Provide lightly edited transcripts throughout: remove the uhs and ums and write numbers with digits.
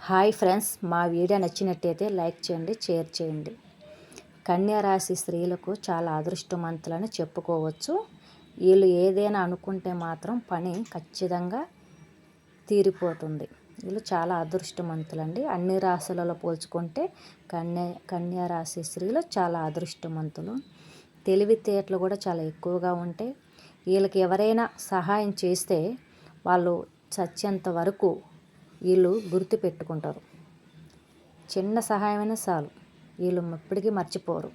Hi friends, మా video నచ్చినట్టయితే like చేయండి, షేర్ చేయండి. కన్యా రాశి స్త్రీలకు చాలా అదృష్టవంతులని చెప్పుకోవచ్చు. వీళ్ళు ఏదైనా అనుకుంటే మాత్రం పని ఖచ్చితంగా తీరిపోతుంది. వీళ్ళు చాలా అదృష్టవంతులండి. అన్ని రాశులలో పోల్చుకుంటే కన్యా రాశి స్త్రీలు చాలా అదృష్టవంతులు. తెలివితేటలు కూడా చాలా ఎక్కువగా ఉంటాయి. వీళ్ళకి ఎవరైనా సహాయం చేస్తే వాళ్ళు చచ్చేంత వరకు వీళ్ళు గుర్తు పెట్టుకుంటారు. చిన్న సహాయమైనా చాలు, వీళ్ళు ఎప్పటికీ మర్చిపోరు.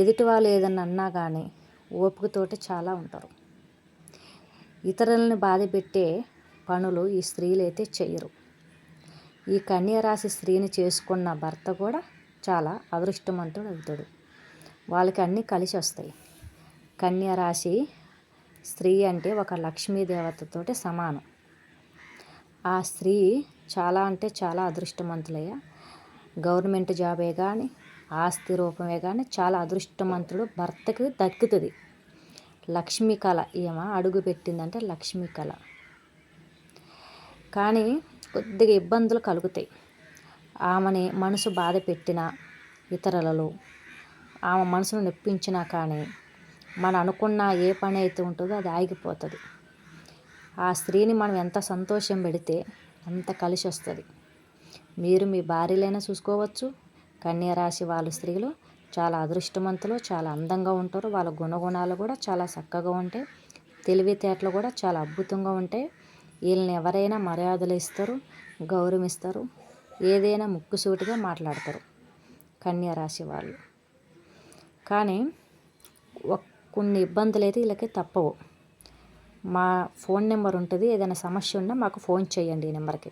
ఎదుటి వాళ్ళు ఏదన్నా అన్నా కానీ ఓపికతోటి చాలా ఉంటారు. ఇతరులని బాధ పెట్టే పనులు ఈ స్త్రీలు అయితే చేయరు. ఈ కన్యా రాశి స్త్రీని చేసుకున్న భర్త కూడా చాలా అదృష్టవంతుడు అవుతాడు. వాళ్ళకి అన్నీ కలిసి వస్తాయి. కన్యా రాశి స్త్రీ అంటే ఒక లక్ష్మీదేవతతోటి సమానం. ఆ స్త్రీ చాలా అంటే చాలా అదృష్టవంతులయ్యా. గవర్నమెంట్ జాబే కానీ, ఆస్తి రూపమే కానీ చాలా అదృష్టవంతుడు భర్తకు దక్కుతుంది. లక్ష్మీ కళ ఏమో అడుగు పెట్టిందంటే లక్ష్మీ కళ. కానీ కొద్దిగా ఇబ్బందులు కలుగుతాయి. ఆమెని మనసు బాధ పెట్టిన ఇతరులలో ఆమె మనసును నొప్పించినా కానీ మనం అనుకున్న ఏ పని అయితే ఉంటుందో అది ఆగిపోతుంది. ఆ స్త్రీని మనం ఎంత సంతోషం పెడితే అంత కలిసి వస్తుంది. మీరు మీ భార్యలైనా చూసుకోవచ్చు. కన్యా రాశి వాళ్ళ స్త్రీలు చాలా అదృష్టవంతులు, చాలా అందంగా ఉంటారు. వాళ్ళ గుణగుణాలు కూడా చాలా చక్కగా ఉంటాయి. తెలివితేటలు కూడా చాలా అద్భుతంగా ఉంటాయి. వీళ్ళని ఎవరైనా మర్యాదలు ఇస్తారు, గౌరవిస్తారు. ఏదైనా ముక్కుసూటిగా మాట్లాడతారు కన్యా రాశి వాళ్ళు. కానీ కొన్ని ఇబ్బందులు అయితే వీళ్ళకి తప్పవు. మా ఫోన్ నెంబర్ ఉంటుంది. ఏదైనా సమస్య ఉన్నా మాకు ఫోన్ చేయండి ఈ నెంబర్కి.